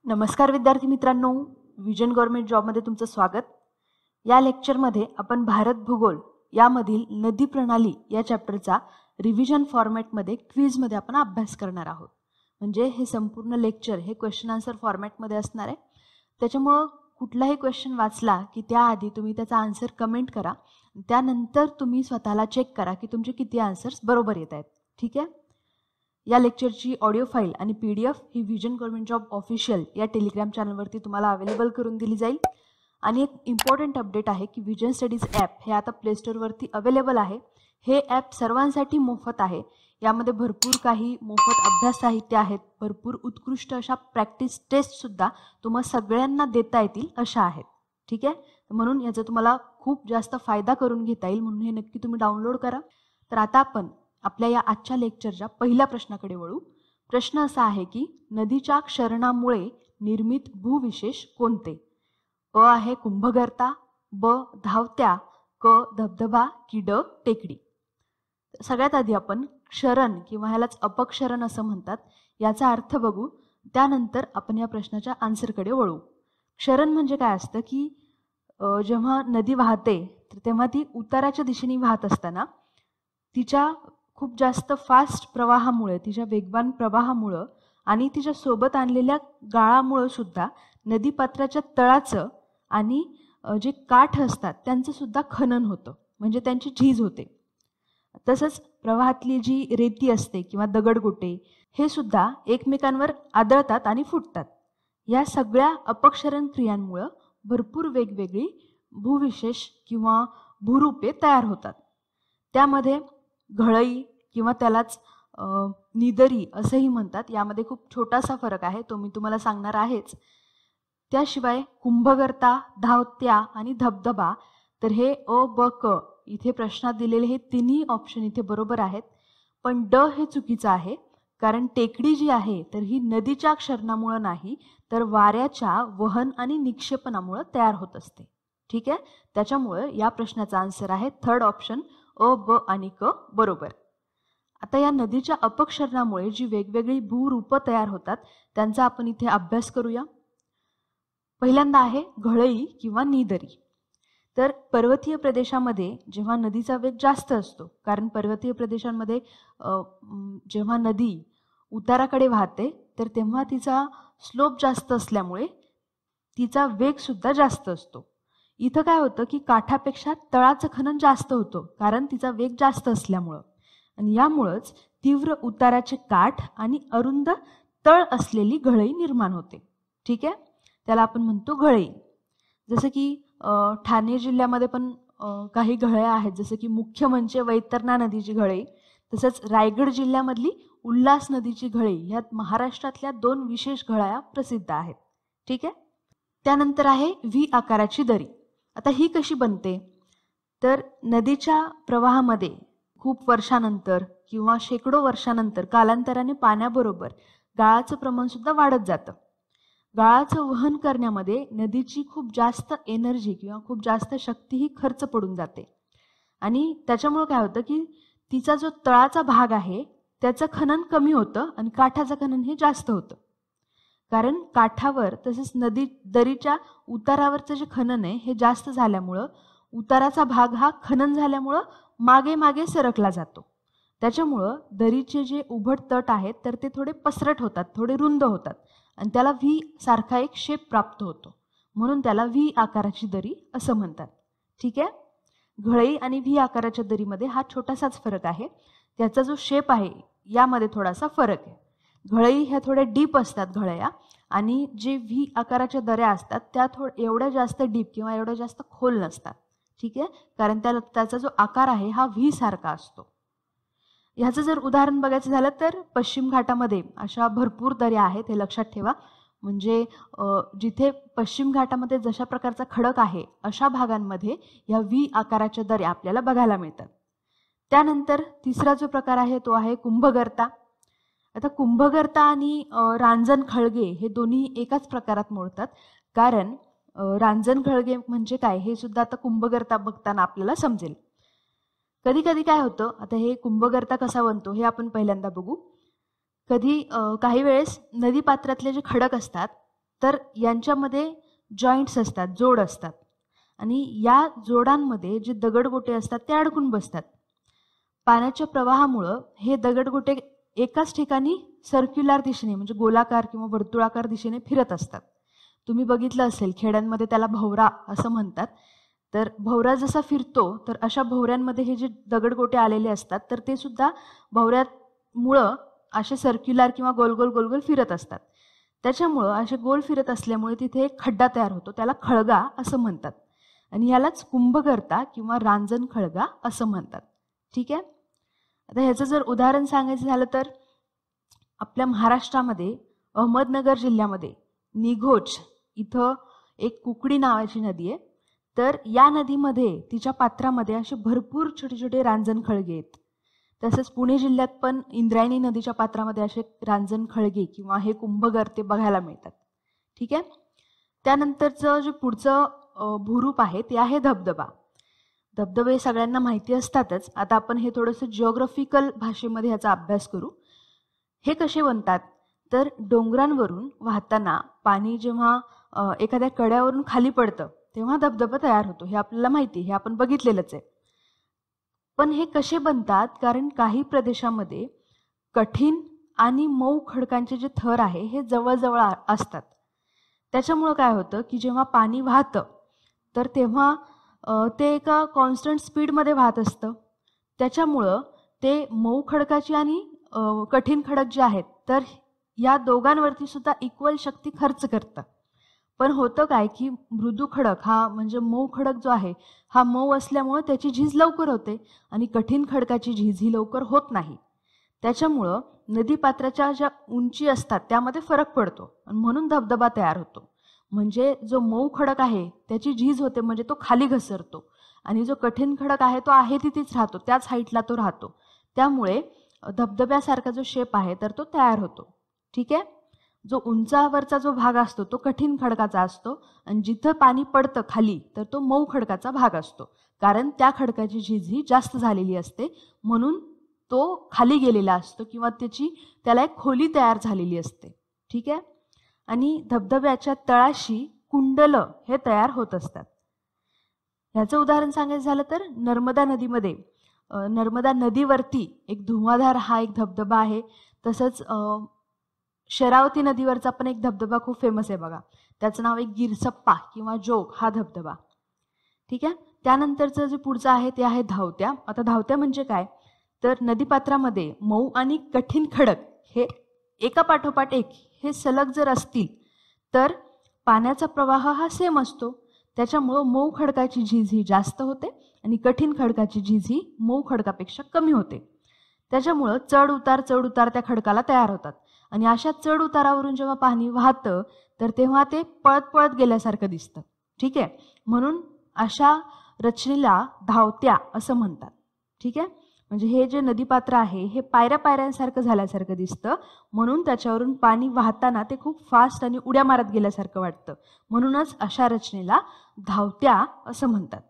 नमस्कार विद्यार्थी मित्रांनो, विजन गव्हर्नमेंट जॉबमध्ये तुमचं स्वागत। या लेक्चरमध्ये आपण भारत भूगोल यामधील नदी प्रणाली या चॅप्टरचा रिव्हिजन फॉर्मॅटमध्ये क्विजमध्ये आपण अभ्यास करणार आहोत। म्हणजे हे संपूर्ण लेक्चर हे क्वेश्चन आन्सर फॉर्मॅटमध्ये असणार आहे। त्याच्यामुळे कुठलाही क्वेश्चन वाचला की त्याआधी तुम्ही त्याचा आन्सर कमेंट करा, त्यानंतर तुम्ही स्वतःला चेक करा की तुमचे किती आन्सर्स बरोबर येत आहेत। ठीक आहे। या लेक्चरची ऑडिओ फाईल आणि PDF ही विजन गव्हर्नमेंट जॉब ऑफिशियल या टेलिग्राम चॅनलवरती तुम्हाला अवेलेबल करून दिली जाईल। आणि एक इम्पॉर्टंट अपडेट आहे की विजन स्टडीज ॲप हे आता प्ले स्टोअरवरती अवेलेबल आहे। हे ॲप सर्वांसाठी मोफत आहे। यामध्ये भरपूर काही मोफत अभ्यास साहित्य आहेत, भरपूर उत्कृष्ट अशा प्रॅक्टिस टेस्टसुद्धा तुम्हा सगळ्यांना देता येतील अशा आहेत। ठीक आहे। म्हणून याचा तुम्हाला खूप जास्त फायदा करून घेता येईल, म्हणून हे नक्की तुम्ही डाउनलोड करा। तर आता आपण आपल्या या आजच्या लेक्चरच्या पहिल्या प्रश्नाकडे वळू। प्रश्न असा आहे की नदीच्या क्षरणामुळे निर्मित भूविशेष कोणते? अ आहे कुंभगर्ता, ब धावत्या, क धबधबा की ड टेकडी। सगळ्यात आधी आपण क्षरण किंवा ह्यालाच अपक्षरण असं म्हणतात याचा अर्थ बघू, त्यानंतर आपण या प्रश्नाच्या आन्सरकडे वळू। क्षरण म्हणजे काय असतं की जेव्हा नदी वाहते तर तेव्हा ती उताराच्या दिशेने वाहत असताना तिच्या खूप जास्त फास्ट प्रवाहामुळे, तिच्या वेगवान प्रवाहामुळे आणि तिच्या सोबत आणलेल्या गाळामुळे सुद्धा नदीपात्राच्या तळाचं आणि जे काठ असतात त्यांचं सुद्धा खनन होतं, म्हणजे त्यांची झीज होते। तसंच प्रवाहातली जी रेती असते किंवा दगडगोटे हे सुद्धा एकमेकांवर आदळतात आणि फुटतात। या सगळ्या अपक्षरण क्रियांमुळे भरपूर वेगवेगळी भूविशेष किंवा भूरूपे तयार होतात। त्यामध्ये घळई किंवा त्यालाच निदरी असंही म्हणतात, यामध्ये खूप छोटासा फरक आहे, तो मी तुम्हाला सांगणार आहेच। त्याशिवाय कुंभगर्ता, धावत्या आणि धबधबा, तर हे अ ब क इथे प्रश्नात दिलेले हे तिन्ही ऑप्शन इथे बरोबर आहेत, पण ड हे चुकीचं आहे। कारण टेकडी जी आहे तर ही नदीच्या क्षरणामुळे नाही, तर वाऱ्याच्या वहन आणि निक्षेपणामुळे तयार होत असते। ठीक आहे। त्याच्यामुळे या प्रश्नाचा आन्सर आहे थर्ड ऑप्शन अ ब आणि क बरोबर। आता या नदीच्या अपक्षरणामुळे जी वेगवेगळी भूरूप तयार होतात त्यांचा आपण इथे अभ्यास करूया। पहिल्यांदा आहे घळई किंवा निदरी। तर पर्वतीय प्रदेशामध्ये जेव्हा नदीचा वेग जास्त असतो, कारण पर्वतीय प्रदेशांमध्ये जेव्हा नदी उताराकडे वाहते तर तेव्हा तिचा स्लोप जास्त असल्यामुळे तिचा वेग सुद्धा जास्त असतो। इथं काय होतं की काठापेक्षा तळाचं खनन जास्त होतं, कारण तिचा वेग जास्त असल्यामुळं, आणि यामुळेच तीव्र उताराचे काठ आणि अरुंद तळ असलेली घळई निर्माण होते। ठीक आहे। त्याला आपण म्हणतो घळई। जसं की ठाणे जिल्ह्यामध्ये पण काही घळया आहेत, जसं की मुख्य म्हणजे वैतरणा नदीची घळई, तसंच रायगड जिल्ह्यामधली उल्हास नदीची घळई, ह्यात महाराष्ट्रातल्या 2 विशेष घळया प्रसिद्ध आहेत। ठीक आहे। त्यानंतर आहे व्ही आकाराची दरी। आता ही कशी बनते? तर नदीच्या प्रवाहामध्ये खूप वर्षानंतर किंवा शेकडो वर्षानंतर कालांतराने पाण्याबरोबर गाळाचं प्रमाण सुद्धा वाढत जातं। गाळाचं वहन करण्यामध्ये नदीची खूप जास्त एनर्जी किंवा खूप जास्त शक्ती ही खर्च पडून जाते, आणि त्याच्यामुळे काय होतं की तिचा जो तळाचा भाग आहे त्याचं खनन कमी होतं आणि काठाचं खनन हे जास्त होतं। कारण काठावर तसेच नदी दरीच्या उतारावरचं जे खनन आहे हे जास्त झाल्यामुळं उताराचा भाग हा खनन झाल्यामुळं मागे मागे सरकला जातो। त्याच्यामुळं दरीचे जे उभट तट आहेत तर ते थोडे पसरट होतात, थोडे रुंद होतात, आणि त्याला व्ही सारखा एक शेप प्राप्त होतो, म्हणून त्याला व्ही आकाराची दरी असं म्हणतात। ठीक आहे। घळई आणि व्ही आकाराच्या दरीमध्ये हा छोटासाच फरक आहे, त्याचा जो शेप आहे यामध्ये थोडासा फरक आहे। घळई ह्या थोड्या डीप असतात घळया, आणि जे व्ही आकाराच्या दऱ्या असतात त्या एवढ्या जास्त डीप किंवा एवढ्या जास्त खोल नसतात। ठीक आहे। कारण त्याचा जो आकार आहे हा व्ही सारखा असतो। ह्याचं जर उदाहरण बघायचं झालं तर पश्चिम घाटामध्ये अशा भरपूर दऱ्या आहेत, हे लक्षात ठेवा। म्हणजे जिथे पश्चिम घाटामध्ये जशा प्रकारचा खडक आहे अशा भागांमध्ये या व्ही आकाराच्या दऱ्या आपल्याला बघायला मिळतात। त्यानंतर तिसरा जो प्रकार आहे तो आहे कुंभगर्ता। आता कुंभगर्ता आणि रांजण खळगे हे दोन्ही एकाच प्रकारात मोडतात, कारण रांजण खळगे म्हणजे काय हे सुद्धा आता कुंभगर्ता बघताना आपल्याला समजेल। कधी कधी काय होतं, आता हे कुंभगर्ता कसा बनतो हे आपण पहिल्यांदा बघू। काही वेळेस नदी पात्रातले जे खडक असतात तर यांच्यामध्ये जॉईंट्स असतात, जोड असतात आणि या जोडांमध्ये जे दगडगोटे असतात ते अडकून बसतात. पाण्याच्या प्रवाहामुळं हे दगडगोटे एकाच ठिकाणी सर्क्युलर दिशेने म्हणजे गोलाकार किंवा वर्तुळाकार दिशेने फिरत असतात. तुम्ही बघितलं असेल खेड्यांमध्ये त्याला भोवरा असं म्हणतात. तर भोवरा जसा फिरतो तर अशा भोवऱ्यांमध्ये हे जे दगडगोटे आलेले असतात तर ते सुद्धा भोवऱ्यामुळं असे सर्क्युलर किंवा गोलगोल गोलगोल फिरत असतात. त्याच्यामुळं असे गोल फिरत असल्यामुळे तिथे एक खड्डा तयार होतो, त्याला खळगा असं म्हणतात आणि यालाच कुंभगर्ता किंवा रांजण खळगा असं म्हणतात. ठीक आहे. आता ह्याचं जर उदाहरण सांगायचं झालं तर आपल्या महाराष्ट्रामध्ये अहमदनगर जिल्ह्यामध्ये निघोज इथं एक कुकडी नावाची नदी आहे. तर या नदीमध्ये तिच्या पात्रामध्ये असे भरपूर छोटे छोटे रांजण खळगे आहेत. तसंच पुणे जिल्ह्यात पण इंद्रायणी नदीच्या पात्रामध्ये असे रांजण खळगे किंवा हे कुंभगर्ते बघायला मिळतात. ठीक आहे. त्यानंतरचं जे पुढचं भूरूप आहे ते आहे धबधबा. धबधबे सगळ्यांना माहिती असतातच. आता आपण हे थोडंसं जिओग्राफिकल भाषेमध्ये ह्याचा अभ्यास करू. हे कसे बनतात तर डोंगरांवरून वाहताना पाणी जेव्हा एखाद्या कड्यावरून खाली पडतं तेव्हा धबधबा तयार होतो. हे आपल्याला माहिती, हे आपण बघितलेलंच आहे. पण हे कसे बनतात कारण काही प्रदेशामध्ये कठीण आणि मऊ खडकांचे जे थर आहे हे जवळजवळ असतात. त्याच्यामुळं काय होतं की जेव्हा पाणी वाहतं तर तेव्हा ते एका कॉन्स्टंट स्पीडमध्ये वाहत असतं. त्याच्यामुळं ते मऊ खडकाची आणि कठीण खडक जे आहेत तर या दोघांवरती सुद्धा इक्वल शक्ती खर्च करतं. पण होतं काय की मृदू खडक हा म्हणजे मऊ खडक जो आहे हा मऊ असल्यामुळं त्याची झीज लवकर होते आणि कठीण खडकाची झीज ही लवकर होत नाही. त्याच्यामुळं नदीपात्राच्या ज्या उंची असतात त्यामध्ये फरक पडतो आणि म्हणून धबधबा तयार होतो. म्हणजे जो मऊ खडक आहे त्याची झीज होते म्हणजे तो खाली घसरतो आणि जो कठीण खडक आहे तो आहे तिथेच राहतो, त्याच हाईटला तो राहतो. त्यामुळे धबधब्यासारखा जो शेप आहे तर तो तयार होतो. ठीक आहे. जो उंचावरचा जो भाग असतो तो कठीण खडकाचा असतो आणि जिथं पाणी पडतं खाली तर तो मऊ खडकाचा भाग असतो. कारण त्या खडकाची झीज ही जास्त झालेली असते म्हणून तो खाली गेलेला असतो किंवा त्याला एक खोली तयार झालेली असते. ठीक आहे. आणि धबधब्याच्या तळाशी कुंडलं हे तयार होत असतात. ह्याचं उदाहरण सांगायचं झालं तर नर्मदा नदीमध्ये नर्मदा नदीवरती एक धुवाधार हा एक धबधबा आहे. तसंच शरावती नदीवरचा पण एक धबधबा खूप फेमस आहे बघा, त्याचं नाव आहे गिरसप्पा किंवा जोग हा धबधबा. ठीक आहे. त्यानंतरचं जे पुढचं आहे ते आहे धावत्या. आता धावत्या म्हणजे काय तर नदीपात्रामध्ये मऊ आणि कठीण खडक हे एका पाठोपाठ एक हे सलग जर असतील तर पाण्याचा प्रवाह हा सेम असतो. त्याच्यामुळं मऊ खडकाची झीज ही जास्त होते आणि कठीण खडकाची झीज ही मऊ खडकापेक्षा कमी होते. त्याच्यामुळं चढ उतार त्या खडकाला तयार होतात आणि अशा चढ उतारावरून जेव्हा पाणी वाहतं तर तेव्हा ते पळत पळत गेल्यासारखं दिसतं. ठीक आहे. म्हणून अशा रचनेला धावत्या असं म्हणतात. ठीक आहे. म्हणजे हे जे नदीपात्र आहे हे पायऱ्या पायऱ्यांसारखं झाल्यासारखं दिसतं म्हणून त्याच्यावरून पाणी वाहताना ते खूप फास्ट आणि उड्या मारत गेल्यासारखं वाटतं. म्हणूनच अशा रचनेला धावत्या असं म्हणतात.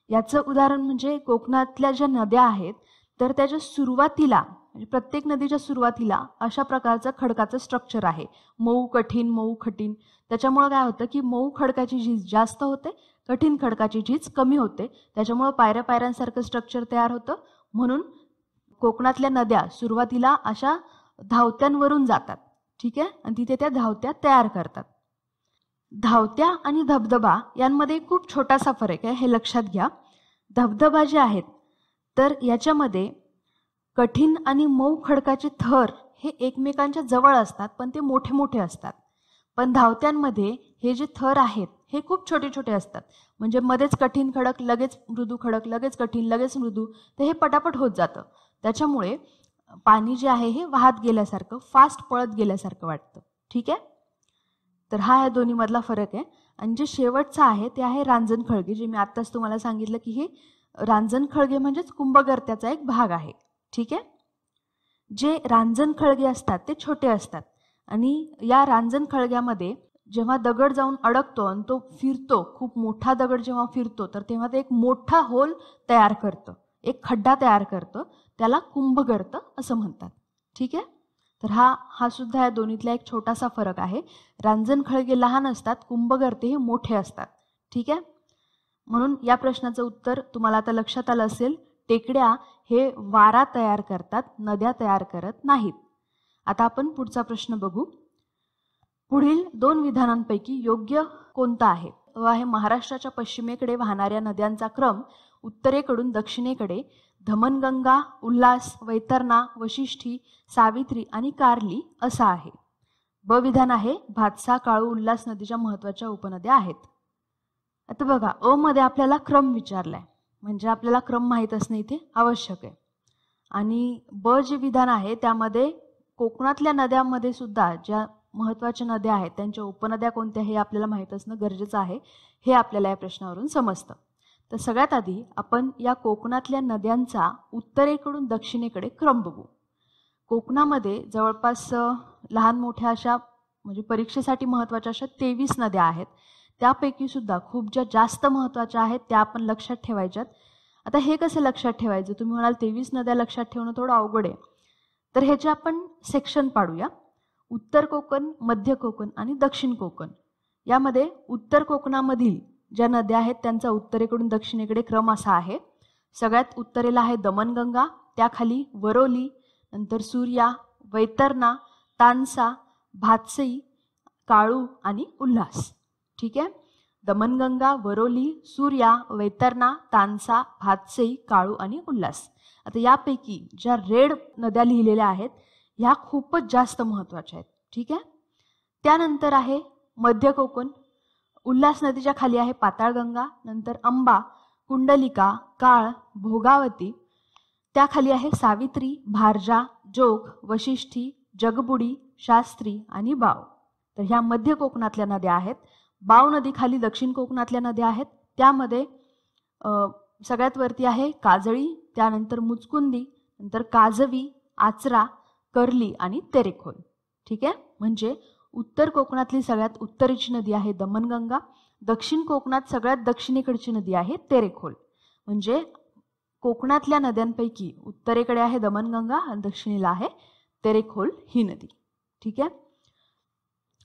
याचं उदाहरण म्हणजे कोकणातल्या ज्या नद्या आहेत तर त्याच्या सुरुवातीला म्हणजे प्रत्येक नदीच्या सुरुवातीला अशा प्रकारचं खडकाचं स्ट्रक्चर आहे, मऊ कठीण मऊ कठीण. त्याच्यामुळं काय होतं की मऊ खडकाची झीज जास्त होते, कठीण खडकाची झीज कमी होते. त्याच्यामुळं पायऱ्या पायऱ्यांसारखं स्ट्रक्चर तयार होतं. म्हणून कोकणातल्या नद्या सुरुवातीला अशा धावत्यांवरून जातात. ठीक आहे. आणि तिथे त्या धावत्या तयार करतात. धावत्या आणि धबधबा यांमध्ये खूप छोटासा फरक आहे, हे लक्षात घ्या. धबधबा जे आहेत तर याच्यामध्ये कठीण आणि मऊ खडकाचे थर हे एकमेकांच्या जवळ असतात पण ते मोठे मोठे असतात. पण धावत्यांमध्ये हे जे थर आहेत हे खूप छोटे छोटे असतात. म्हणजे मध्येच कठीण खडक लगेच मृदू खडक लगेच कठीण लगेच मृदू, तर हे पटापट होत जातं. त्याच्यामुळे पाणी जे आहे हे वाहत गेल्यासारखं फास्ट पळत गेल्यासारखं वाटतं. ठीक आहे. तर हा या दोन्हीमधला फरक आहे. आणि जे शेवटचं आहे ते आहे रांजण खळगे, जे मी आत्ताच तुम्हाला सांगितलं की हे रांजण खळगे म्हणजेच कुंभगर्त्याचा एक भाग आहे. ठीक आहे. जे रांजण खळगे असतात ते छोटे असतात आणि या रांजण खळग्यामध्ये जेव्हा दगड जाऊन अडकतो आणि तो फिरतो, खूप मोठा दगड जेव्हा फिरतो तर तेव्हा ते एक मोठा होल तयार करतं, एक खड्डा तयार करतं, त्याला कुंभगर्त असं म्हणतात. ठीक आहे. तर हा सुद्धा या दोन्हीतला एक छोटासा फरक आहे. रांजण खळगे लहान असतात, कुंभगर्ते हे मोठे असतात. ठीक आहे. म्हणून या प्रश्नाचं उत्तर तुम्हाला आता लक्षात आलं असेल. टेकड्या हे वारा तयार करतात, नद्या तयार करत नाहीत. आता आपण पुढचा प्रश्न बघू. पुढील 2 विधानांपैकी योग्य कोणतं आहे? आहे महाराष्ट्राच्या पश्चिमेकडे वाहणाऱ्या नद्यांचा क्रम उत्तरेकडून दक्षिणेकडे धमनगंगा, उल्हास, वैतरणा, वशिष्ठी, सावित्री आणि कार्ली असा आहे. ब विधान आहे भातसा, काळू, उल्हास नदीच्या महत्त्वाच्या उपनद्या आहेत. आता बघा, अ मध्ये आपल्याला क्रम विचारलाय, म्हणजे आपल्याला क्रम माहीत असणे इथे आवश्यक आहे. आणि ब जे विधान आहे त्यामध्ये कोकणातल्या नद्यांमध्ये सुद्धा ज्या महत्त्वाच्या नद्या आहेत त्यांच्या उपनद्या कोणत्या हे आपल्याला माहीत असणं गरजेचं आहे. हे आपल्याला या प्रश्नावरून समजतं. तर सगळ्यात आधी आपण या कोकणातल्या नद्यांचा उत्तरेकडून दक्षिणेकडे क्रम बघू. कोकणामध्ये जवळपास लहान मोठ्या अशा म्हणजे परीक्षेसाठी महत्त्वाच्या अशा 23 नद्या आहेत. त्यापैकी सुद्धा खूप ज्या जास्त महत्त्वाच्या आहेत त्या आपण लक्षात ठेवायच्यात. आता हे कसं लक्षात ठेवायचं? तुम्ही म्हणाल 23 नद्या लक्षात ठेवणं थोडं अवघड आहे. तर ह्याचे आपण सेक्शन पाडूया. उत्तर कोकण, मध्य कोकण आणि दक्षिण कोकण. यामध्ये उत्तर कोकणामधील ज्या नद्या आहेत त्यांचा उत्तरेकडून दक्षिणेकडे क्रम असा आहे. सगळ्यात उत्तरेला आहे दमनगंगा, त्याखाली वरोली, नंतर सूर्या, वैतरणा, तानसा, भातसई, काळू आणि उल्हास. ठीक आहे. दमनगंगा, वरोली, सूर्या, वैतरणा, तानसा, भातसई, काळू आणि उल्हास. आता यापैकी ज्या रेड नद्या लिहिलेल्या आहेत ह्या खूपच जास्त महत्त्वाच्या आहेत. ठीक आहे. त्यानंतर आहे मध्य कोकण. उल्हास नदीच्या खाली आहे पाताळगंगा, नंतर अंबा, कुंडलिका, काळ, भोगावती, त्याखाली आहे सावित्री, भारजा, जोग, वशिष्ठी, जगबुडी, शास्त्री आणि बाव. तर ह्या मध्य कोकणातल्या नद्या आहेत. बाव नदी खाली दक्षिण कोकणातल्या नद्या आहेत. त्यामध्ये सगळ्यात वरती आहे काजळी, त्यानंतर मुचकुंदी, नंतर काजवी, आचरा, कर्ली आणि तेरेखोल. ठीक आहे. म्हणजे उत्तर कोकणातली सगळ्यात उत्तरेची नदी आहे दमनगंगा. दक्षिण कोकणात सगळ्यात दक्षिणेकडची नदी आहे तेरेखोल. म्हणजे कोकणातल्या नद्यांपैकी उत्तरेकडे आहे दमनगंगा आणि दक्षिणेला आहे तेरेखोल ही नदी. ठीक आहे.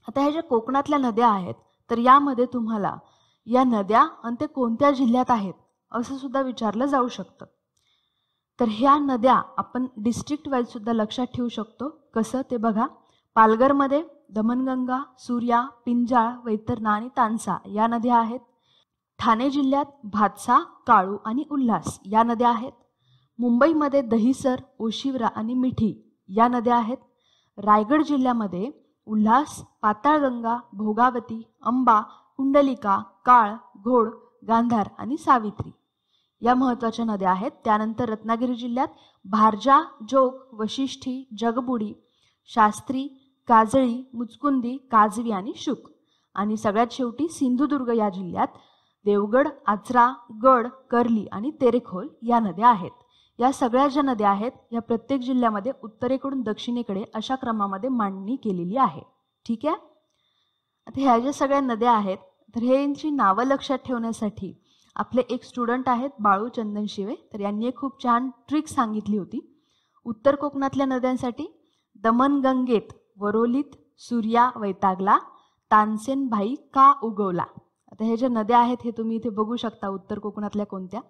आता ह्या ज्या कोकणातल्या नद्या आहेत तर यामध्ये तुम्हाला या नद्या आणि ते कोणत्या जिल्ह्यात आहेत असं सुद्धा विचारलं जाऊ शकतं. तर ह्या नद्या आपण डिस्ट्रिक्ट वाईज सुद्धा लक्षात ठेवू शकतो. कसं ते बघा. पालघरमध्ये दमनगंगा, सूर्या, पिंजाळ, वैतरणा आणि तानसा या नद्या आहेत. ठाणे जिल्ह्यात भातसा, काळू आणि उल्हास या नद्या आहेत. मुंबईमध्ये दहिसर, ओशिवरा आणि मिठी या नद्या आहेत. रायगड जिल्ह्यामध्ये उल्हास, पाताळगंगा, भोगावती, अंबा, कुंडलिका, काळ, घोड, गांधार आणि सावित्री या महत्त्वाच्या नद्या आहेत. त्यानंतर रत्नागिरी जिल्ह्यात भारजा, जोग, वशिष्ठी, जगबुडी, शास्त्री, काजळी, मुचकुंदी, काजवी आणि शुक. आणि सगळ्यात शेवटी सिंधुदुर्ग या जिल्ह्यात देवगड, आचरा, गड, कर्ली आणि तेरेखोल या नद्या आहेत. या सगळ्या ज्या नद्या आहेत या प्रत्येक जिल्ह्यामध्ये उत्तरेकडून दक्षिणेकडे अशा क्रमामध्ये मांडणी केलेली आहे. ठीक आहे. आता ह्या ज्या सगळ्या नद्या आहेत तर यांची नावं लक्षात ठेवण्यासाठी आपले एक स्टुडंट आहेत बाळू चंदन शिवे, तर यांनी एक खूप छान ट्रिक सांगितली होती. उत्तर कोकणातल्या नद्यांसाठी दमनगंगेत वरोलीत सूर्या वैतागला, तानसेन भाई का उगवला. आता हे ज्या नद्या आहेत हे तुम्ही इथे बघू शकता उत्तर कोकणातल्या कोणत्या.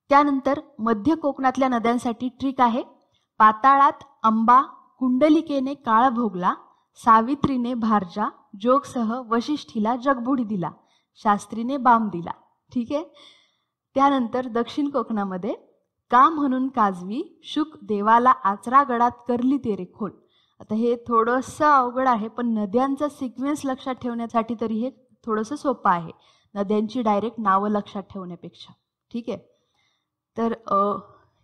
त्यानंतर मध्य कोकणातल्या नद्यांसाठी ट्रिक आहे. पाताळात अंबा, कुंडलिकेने काळ भोगला, सावित्रीने भारजा, जोगसह वशिष्ठीला जगबुडी दिला, शास्त्रीने बाम दिला. ठीक आहे. त्यानंतर दक्षिण कोकणामध्ये का म्हणून काजवी, शुक देवाला आचरा गडात करली तेरेखोल. आता हे थोडंसं अवघड आहे पण नद्यांचा सिक्वेन्स लक्षात ठेवण्यासाठी तरी हे थोडंसं सोपं आहे नद्यांची डायरेक्ट नावं लक्षात ठेवण्यापेक्षा. ठीक आहे. तर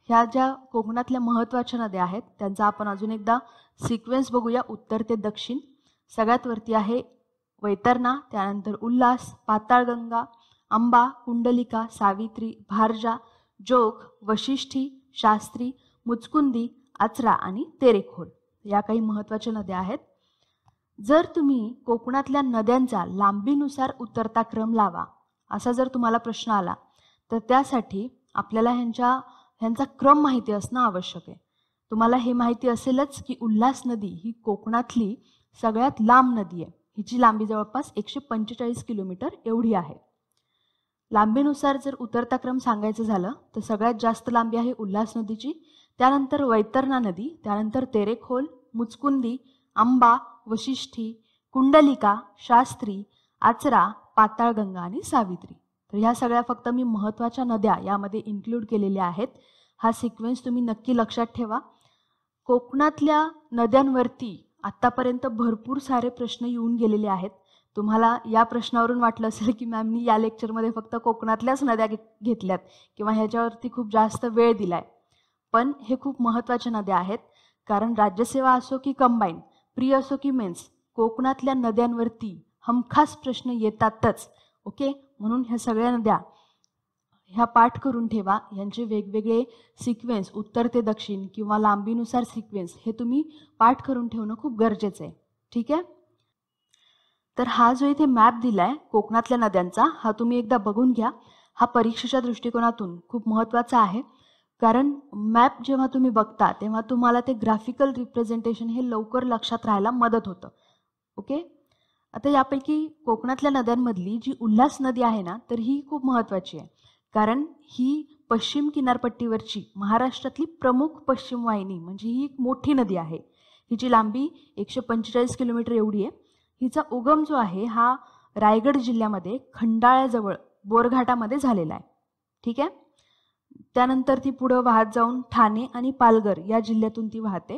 ह्या ज्या कोकणातल्या महत्त्वाच्या नद्या आहेत त्यांचा आपण अजून एकदा सिक्वेन्स बघूया उत्तर ते दक्षिण. सगळ्यात वरती आहे वैतरणा, त्यानंतर उल्हास, पाताळगंगा, अंबा, कुंडलिका, सावित्री, भारजा, जोग, वशिष्ठी, शास्त्री, मुचकुंदी, आचरा आणि तेरेखोल या काही महत्त्वाच्या नद्या आहेत. जर तुम्ही कोकणातल्या नद्यांचा लांबीनुसार उतरता क्रम लावा असा जर तुम्हाला प्रश्न आला तर त्यासाठी आपल्याला ह्यांचा क्रम माहिती असणं आवश्यक आहे. तुम्हाला हे माहिती असेलच की उल्हास नदी ही कोकणातली सगळ्यात लांब नदी आहे. हिची लांबी जवळपास 145 किलोमीटर एवढी आहे. लांबीनुसार जर उतरता क्रम सांगायचं झालं तर सगळ्यात जास्त लांबी आहे उल्हास नदीची, त्यानंतर वैतरणा नदी, त्यानंतर तेरेखोल, मुचकुंदी, आंबा, वशिष्ठी, कुंडलिका, शास्त्री, आचरा, पाताळगंगा आणि सावित्री. तर ह्या सगळ्या फक्त मी महत्त्वाच्या नद्या यामध्ये इन्क्लूड केलेल्या आहेत. हा सिक्वेन्स तुम्ही नक्की लक्षात ठेवा. कोकणातल्या नद्यांवरती आत्तापर्यंत भरपूर सारे प्रश्न येऊन गेलेले आहेत. तुम्हाला या प्रश्नावरून वाटलं असेल की मॅमनी या लेक्चरमध्ये फक्त कोकणातल्याच नद्या घेतल्यात किंवा ह्याच्यावरती खूप जास्त वेळ दिलाय. पण हे खूप महत्त्वाच्या नद्या आहेत, कारण राज्यसेवा असो की कंबाईन, प्री असो की मेन्स, कोकणातल्या नद्यांवरती हमखास प्रश्न येतातच. ओके, म्हणून ह्या सगळ्या नद्या ह्या पाठ करून ठेवा. यांचे वेगवेगळे सिक्वेन्स, उत्तर ते दक्षिण किंवा लांबीनुसार सिक्वेन्स, हे तुम्ही पाठ करून ठेवणं खूप गरजेचं आहे. ठीक आहे. तर हा जो इथे मॅप दिलाय कोकणातल्या नद्यांचा, हा तुम्ही एकदा बघून घ्या. हा परीक्षेच्या दृष्टिकोनातून खूप महत्त्वाचा आहे, कारण मॅप जेव्हा तुम्ही बघता तेव्हा तुम्हाला ते ग्राफिकल रिप्रेझेंटेशन हे लवकर लक्षात राहायला मदत होतं. ओके, आता यापैकी कोकणातल्या नद्यांमधली जी उल्हास नदी आहे ना, तर ही खूप महत्त्वाची आहे, कारण ही पश्चिम किनारपट्टीवरची महाराष्ट्रातली प्रमुख पश्चिम वाहिनी, म्हणजे ही एक मोठी नदी आहे. हिची लांबी 145 किलोमीटर एवढी आहे. हिचा उगम जो आहे हा रायगड जिल्ह्यामध्ये खंडाळ्याजवळ बोरघाटामध्ये झालेला आहे. ठीक आहे. त्यानंतर ती पुढं वाहत जाऊन ठाणे आणि पालघर या जिल्ह्यातून ती वाहते.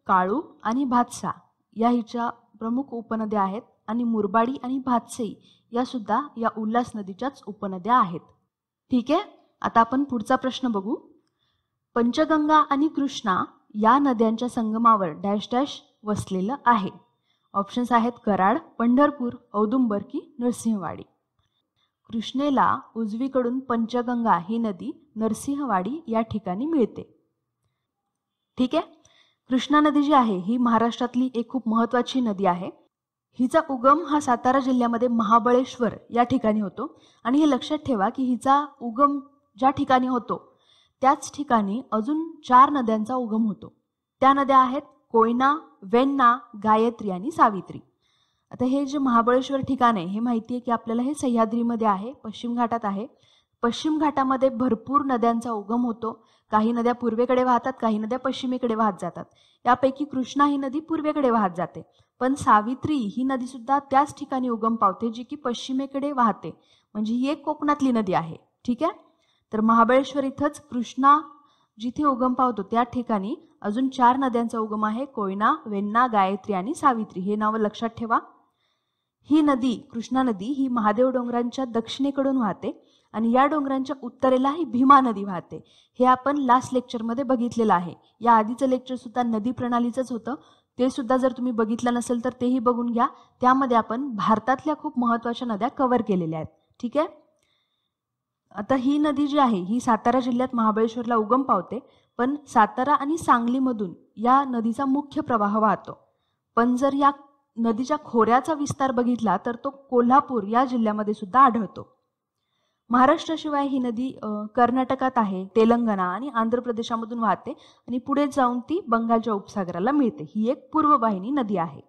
काळू आणि भातसा या हिच्या प्रमुख उपनद्या आहेत आणि मुरबाडी आणि भातसई या सुद्धा या उल्हास नदीच्याच उपनद्या आहेत. ठीक आहे. आता आपण पुढचा प्रश्न बघू. पंचगंगा आणि कृष्णा या नद्यांच्या संगमावर डॅश डॅश वसलेलं आहे. ऑप्शन्स आहेत कराड, पंढरपूर, औदुंबर की नरसिंहवाडी. कृष्णेला उजवीकडून पंचगंगा ही नदी नरसिंहवाडी या ठिकाणी मिळते. ठीक आहे. कृष्णा नदी जी आहे ही महाराष्ट्रातली एक खूप महत्त्वाची नदी आहे. हिचा उगम हा सातारा जिल्ह्यामध्ये महाबळेश्वर या ठिकाणी होतो आणि हे लक्षात ठेवा की हिचा उगम ज्या ठिकाणी होतो त्याच ठिकाणी अजून 4 नद्यांचा उगम होतो. त्या नद्या आहेत कोयना, वेण्णा, गायत्री आणि सावित्री. आता हे जे महाबळेश्वर ठिकाण आहे हे माहिती आहे की आपल्याला हे सह्याद्रीमध्ये आहे, पश्चिम घाटात आहे. पश्चिम घाटामध्ये भरपूर नद्यांचा उगम होतो. काही नद्या पूर्वेकडे वाहतात, काही नद्या पश्चिमेकडे वाहत जातात. यापैकी कृष्णा ही नदी पूर्वेकडे वाहत जाते, पण सावित्री ही नदी सुद्धा त्याच ठिकाणी उगम पावते जी की पश्चिमेकडे वाहते, म्हणजे ही एक कोकणातली नदी आहे. ठीक आहे. तर महाबळेश्वर इथंच कृष्णा जिथे उगम पावतो त्या ठिकाणी अजून 4 नद्यांचा उगम आहे, कोयना, वेण्णा, गायत्री आणि सावित्री. हे नावं लक्षात ठेवा. ही नदी, कृष्णा नदी ही महादेव डोंगरांच्या दक्षिणेकडून वाहते आणि या डोंगरांच्या उत्तरेला ही भीमा नदी वाहते. हे आपण लास्ट लेक्चरमध्ये बघितलेलं आहे. या आधीचं लेक्चर सुद्धा नदी प्रणालीचंच होतं, ते सुद्धा जर तुम्ही बघितलं नसेल तर तेही बघून घ्या. त्यामध्ये आपण भारतातल्या खूप महत्त्वाच्या नद्या कव्हर केलेल्या आहेत. ठीक आहे. आता ही नदी जी आहे ही सातारा जिल्ह्यात महाबळेश्वरला उगम पावते, पण सातारा आणि सांगलीमधून या नदीचा मुख्य प्रवाह वाहतो. पण जर या नदीच्या खोऱ्याचा विस्तार बघितला तर तो कोल्हापूर या जिल्ह्यामध्ये सुद्धा आढळतो. महाराष्ट्राशिवाय ही नदी कर्नाटकात आहे, तेलंगणा आणि आंध्र प्रदेशामधून वाहते आणि पुढे जाऊन ती बंगालच्या उपसागराला मिळते. ही एक पूर्ववाहिनी नदी आहे.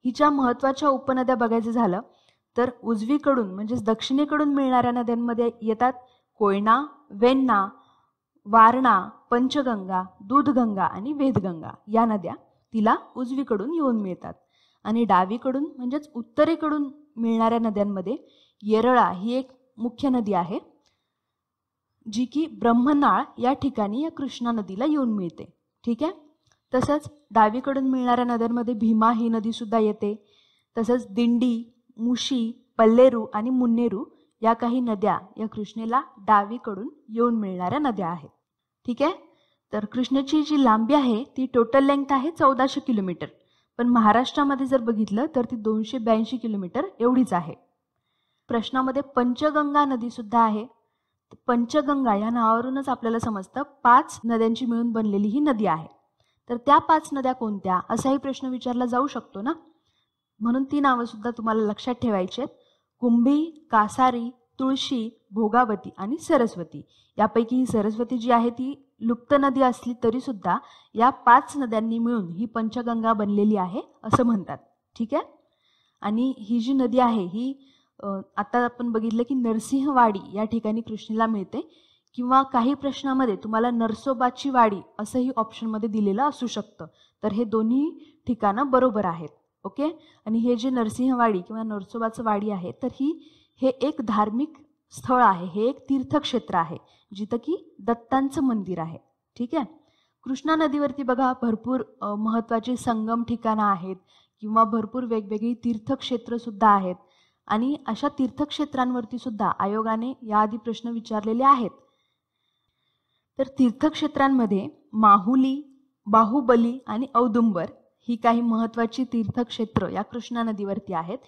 हिच्या महत्त्वाच्या उपनद्या बघायचं झालं तर उजवीकडून म्हणजेच दक्षिणेकडून मिळणाऱ्या नद्यांमध्ये येतात कोयना, वेण्णा, वारणा, पंचगंगा, दूधगंगा आणि वेदगंगा. या नद्या तिला उजवीकडून येऊन मिळतात. आणि डावीकडून म्हणजेच उत्तरेकडून मिळणाऱ्या नद्यांमध्ये येरळा ही एक मुख्य नदी आहे जी की ब्रह्मनाळ या ठिकाणी या कृष्णा नदीला येऊन मिळते. ठीक आहे. तसंच डावीकडून मिळणाऱ्या नद्यांमध्ये भीमा ही नदी सुद्धा येते. तसंच दिंडी, मुशी, पल्लेरू आणि मुन्नेरू या काही नद्या या कृष्णेला डावीकडून येऊन मिळणाऱ्या नद्या आहेत. ठीक आहे. तर कृष्णेची जी लांबी आहे ती टोटल लेंग्थ आहे 1400 किलोमीटर, पण महाराष्ट्रामध्ये जर बघितलं तर ती 282 किलोमीटर एवढीच आहे. प्रश्नामध्ये पंचगंगा नदी सुद्धा आहे. पंचगंगा या नावावरूनच आपल्याला समजतं 5 नद्यांची मिळून बनलेली ही नदी आहे. तर त्या 5 नद्या कोणत्या असाही प्रश्न विचारला जाऊ शकतो ना, म्हणून ती नावं सुद्धा तुम्हाला लक्षात ठेवायची आहेत. कुंभी, कासारी, तुळशी, भोगावती आणि सरस्वती. यापैकी ही सरस्वती जी आहे ती लुप्त नदी असली तरी सुद्धा या 5 नद्यांनी मिळून ही पंचगंगा बनलेली आहे असं म्हणतात. ठीक आहे. आणि ही जी नदी आहे ही आता आपण बघितलं की नरसिंहवाडी या ठिकाणी कृष्णेला मिळते, किंवा काही प्रश्नामध्ये तुम्हाला नरसोबाची वाडी असंही ऑप्शनमध्ये दिलेलं असू शकतं. तर हे दोन्ही ठिकाणं बरोबर आहेत. ओके. आणि हे जे नरसिंहवाडी किंवा नरसोबाचं वाडी आहे तर हे एक धार्मिक स्थळ आहे, हे एक तीर्थक्षेत्र आहे जिथं की दत्तांचं मंदिर आहे. ठीक आहे. कृष्णा नदीवरती बघा भरपूर महत्त्वाची संगम ठिकाणं आहेत किंवा भरपूर वेगवेगळी तीर्थक्षेत्र सुद्धा आहेत. आणि अशा तीर्थक्षेत्रांवरती सुद्धा आयोगाने याआधी प्रश्न विचारलेले आहेत. तर तीर्थक्षेत्रांमध्ये माहुली, बाहुबली आणि औदुंबर ही काही महत्त्वाची तीर्थक्षेत्र या कृष्णा नदीवरती आहेत.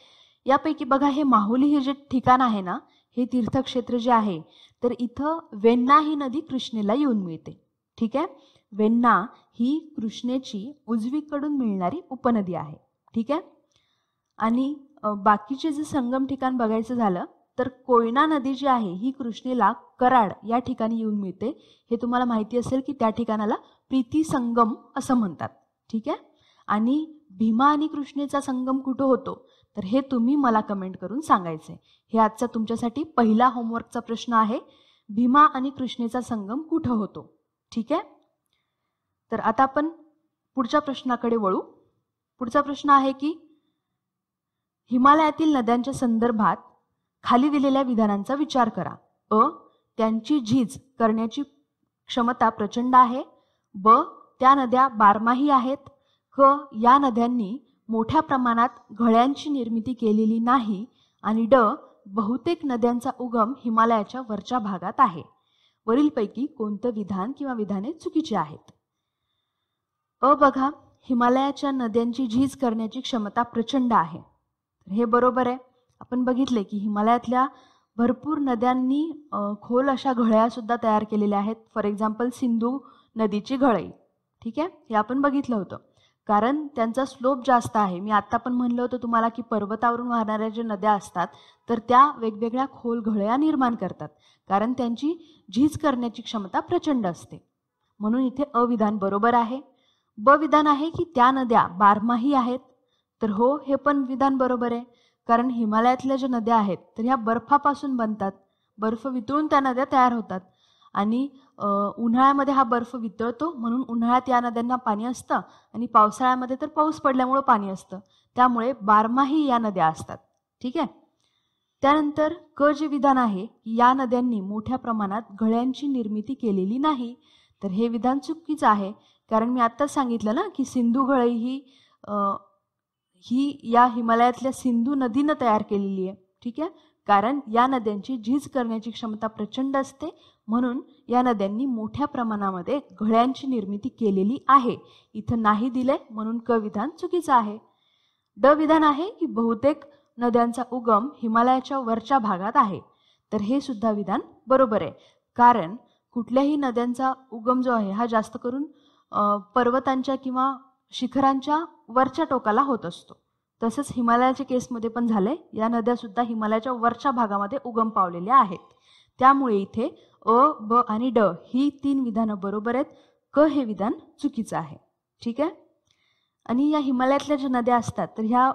यापैकी बघा हे माहुली हे जे ठिकाण आहे ना, हे तीर्थक्षेत्र जे आहे तर इथं वेण्णा ही नदी कृष्णेला येऊन मिळते. ठीक आहे. वेण्णा ही कृष्णेची उजवीकडून मिळणारी उपनदी आहे. ठीक आहे. आणि बाकीचे जे संगम ठिकाण बघायचं झालं तर कोयना नदी जी आहे ही कृष्णेला कराड या ठिकाणी येऊन मिळते. हे तुम्हाला माहिती असेल की त्या ठिकाणाला प्रीती संगम असं म्हणतात. ठीक आहे. आणि भीमा आणि कृष्णेचा संगम कुठं होतो तर हे तुम्ही मला कमेंट करून सांगायचे. हे आजचा तुमच्यासाठी पहिला होमवर्कचा प्रश्न आहे. भीमा आणि कृष्णेचा संगम कुठं होतो. ठीक आहे. तर आता आपण पुढच्या प्रश्नाकडे वळू. पुढचा प्रश्न आहे की हिमालयातील नद्यांच्या संदर्भात खाली दिलेल्या विधानांचा विचार करा. त्यांची झीज करण्याची क्षमता प्रचंड आहे. त्या नद्या बारमाही आहेत. या नद्यांनी मोठ्या प्रमाणात घळ्यांची निर्मिती केलेली नाही. आणि बहुतेक नद्यांचा उगम हिमालयाच्या वरच्या भागात आहे. वरीलपैकी कोणतं विधान किंवा विधाने चुकीची आहेत. बघा हिमालयाच्या नद्यांची झीज करण्याची क्षमता प्रचंड आहे. हे बरोबर आहे. आपण बघितले की हिमालयातल्या भरपूर नद्यांनी खोल अशा घळ्या सुद्धा तयार केलेल्या आहेत. फॉर एक्झाम्पल सिंधू नदीची घळई. ठीक आहे. हे आपण बघितलं होतं कारण त्यांचा स्लोप जास्त आहे. मी आत्ता पण म्हणलं होतं तुम्हाला की पर्वतावरून वाहणाऱ्या ज्या नद्या असतात तर त्या वेगवेगळ्या खोल घळ्या निर्माण करतात कारण त्यांची झीज करण्याची क्षमता प्रचंड असते. म्हणून इथे अविधान बरोबर आहे. विधान आहे की त्या नद्या बारमाही आहेत. तर हो, हे पण विधान बरोबर आहे कारण हिमालयातल्या ज्या नद्या आहेत तर ह्या बर्फापासून बनतात. बर्फ वितळून त्या नद्या तयार होतात आणि उन्हाळ्यामध्ये हा बर्फ वितळतो म्हणून उन्हाळ्यात या नद्यांना पाणी असतं आणि पावसाळ्यामध्ये तर पाऊस पडल्यामुळे पाणी असतं. त्यामुळे बारमाही या नद्या असतात. ठीक आहे. त्यानंतर जे विधान आहे की या नद्यांनी मोठ्या प्रमाणात घळ्यांची निर्मिती केलेली नाही. तर हे विधान चुकीचं आहे कारण मी आत्ताच सांगितलं ना की सिंधू घळई ही या हिमालयातल्या सिंधू नदीनं तयार केलेली आहे. ठीक आहे. कारण या नद्यांची झीज करण्याची क्षमता प्रचंड असते म्हणून या नद्यांनी मोठ्या प्रमाणामध्ये घळ्यांची निर्मिती केलेली आहे. इथं नाही दिले म्हणून विधान चुकीचं आहे. विधान आहे की बहुतेक नद्यांचा उगम हिमालयाच्या वरच्या भागात आहे. तर हे सुद्धा विधान बरोबर आहे कारण कुठल्याही नद्यांचा उगम जो आहे हा जास्त करून पर्वतांच्या किंवा शिखरांच्या वरच्या टोकाला होत असतो. तसंच हिमालयाच्या केसमध्ये पण झालंय. या नद्या सुद्धा हिमालयाच्या वरच्या भागामध्ये उगम पावलेल्या आहेत. त्यामुळे इथे आणि ही 3 विधानं बरोबर आहेत. हे विधान चुकीचं आहे. ठीक आहे. आणि या हिमालयातल्या ज्या नद्या असतात तर ह्या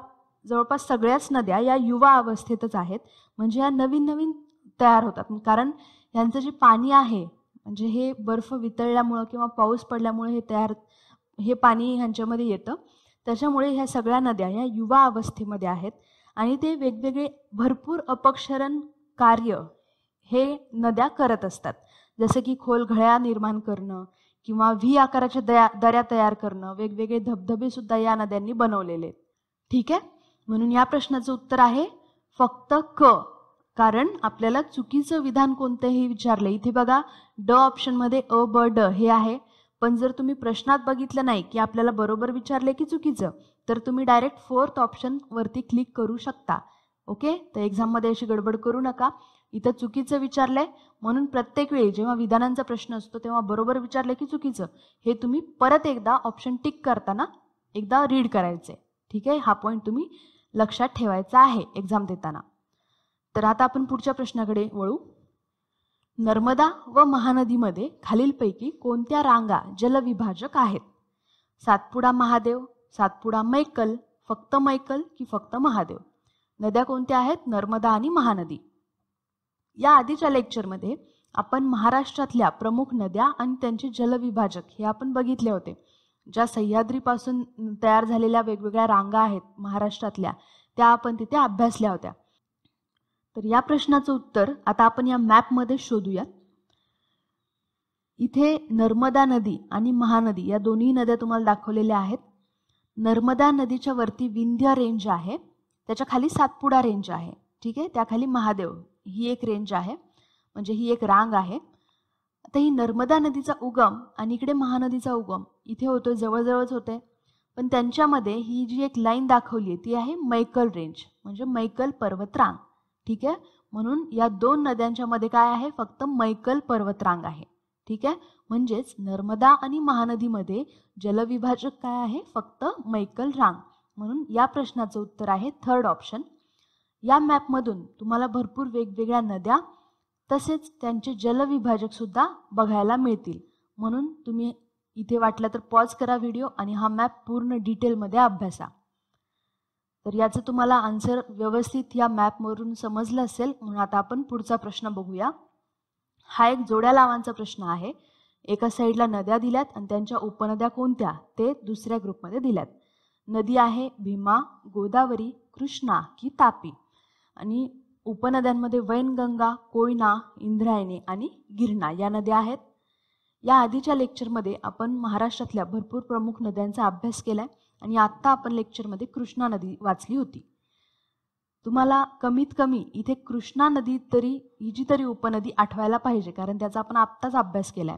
जवळपास सगळ्याच नद्या या युवा अवस्थेतच आहेत. म्हणजे या नवीन नवीन तयार होतात कारण ह्यांचं जे पाणी आहे म्हणजे हे बर्फ वितळल्यामुळं किंवा पाऊस पडल्यामुळे हे पाणी ह्यांच्यामध्ये येतं. त्याच्यामुळे ह्या सगळ्या नद्या ह्या युवा अवस्थेमध्ये आहेत आणि ते वेगवेगळे भरपूर अपक्षरण कार्य हे नद्या करत असतात. जसं की खोल घळ्या निर्माण करणं किंवा व्ही आकाराच्या दऱ्या तयार करणं, वेगवेगळे धबधबे सुद्धा या नद्यांनी बनवलेले. ठीक आहे. म्हणून या प्रश्नाचं उत्तर आहे फक्त कारण आपल्याला चुकीचं विधान कोणतंही विचारलं. इथे बघा ऑप्शनमध्ये हे आहे. पण जर तुम्ही प्रश्नात बघितलं नाही की आपल्याला बरोबर विचारले की चुकीचं तर तुम्ही डायरेक्ट 4th ऑप्शन वरती क्लिक करू शकता. ओके. तर एक्झाममध्ये अशी गडबड करू नका. इथं चुकीचं विचारलंय म्हणून प्रत्येक वेळी जेव्हा विधानांचा प्रश्न असतो तेव्हा बरोबर विचारलं की चुकीचं हे तुम्ही परत एकदा ऑप्शन टिक करताना एकदा रीड करायचे. ठीक आहे. हा पॉईंट तुम्ही लक्षात ठेवायचा आहे एक्झाम देताना. तर आता आपण पुढच्या प्रश्नाकडे वळू. नर्मदा व महानदीमध्ये खालीलपैकी कोणत्या रांगा जलविभाजक आहेत? सातपुडा महादेव, सातपुडा मैकल, फक्त मैकल की फक्त महादेव? नद्या कोणत्या आहेत? नर्मदा आणि महानदी. या आधीच्या लेक्चरमध्ये आपण महाराष्ट्रातल्या प्रमुख नद्या आणि त्यांचे जलविभाजक हे आपण बघितले होते. ज्या सह्याद्रीपासून तयार झालेल्या वेगवेगळ्या रांगा आहेत महाराष्ट्रातल्या, त्या आपण तिथे अभ्यासल्या होत्या. तर या प्रश्नाचं उत्तर आता आपण या मॅपमध्ये शोधूया. इथे नर्मदा नदी आणि महानदी या दोन्ही नद्या तुम्हाला दाखवलेल्या आहेत. नर्मदा नदीच्या वरती विंध्य रेंज आहे, त्याच्या खाली सातपुडा रेंज आहे. ठीक आहे, त्याखाली महादेव ही एक रेंज आहे, म्हणजे ही एक रांग आहे. आता ही नर्मदा नदीचा उगम आणि इकडे महानदीचा उगम इथे होतोय, जवळजवळच होते. पण त्यांच्यामध्ये ही जी एक लाईन दाखवली आहे ती आहे मैकल रेंज, म्हणजे मैकल पर्वतरांग. ठीक आहे, म्हणून या दोन नद्यांच्या मध्ये काय आहे? फक्त मैकल पर्वतरांग आहे. ठीक आहे, म्हणजेच नर्मदा आणि महानदीमध्ये जलविभाजक काय आहे? फक्त मैकल रांग. म्हणून या प्रश्नाचं उत्तर आहे थर्ड ऑप्शन. या मॅपमधून तुम्हाला भरपूर वेगवेगळ्या नद्या तसेच त्यांचे जलविभाजक सुद्धा बघायला मिळतील. म्हणून तुम्ही इथे वाटलं तर पॉज करा व्हिडिओ आणि हा मॅप पूर्ण डिटेलमध्ये अभ्यासा. तर याचं तुम्हाला आन्सर व्यवस्थित या मॅपवरून समजलं असेल, म्हणून आता आपण पुढचा प्रश्न बघूया. हा एक जोड्या लावांचा प्रश्न आहे. एका साईडला नद्या दिल्यात आणि त्यांच्या उपनद्या कोणत्या ते दुसऱ्या ग्रुपमध्ये दिल्यात. नदी आहे भीमा, गोदावरी, कृष्णा की तापी? आणि उपनद्यांमध्ये वैनगंगा, कोयना, इंद्रायणी आणि गिरणा या नद्या आहेत. या आधीच्या लेक्चरमध्ये आपण महाराष्ट्रातल्या भरपूर प्रमुख नद्यांचा अभ्यास केलाय आणि आत्ता आपण लेक्चरमध्ये कृष्णा नदी वाचली होती. तुम्हाला कमीत कमी इथे कृष्णा नदी तरी हिची तरी उपनदी आठवायला पाहिजे, कारण त्याचा आपण आत्ताच अभ्यास केलाय.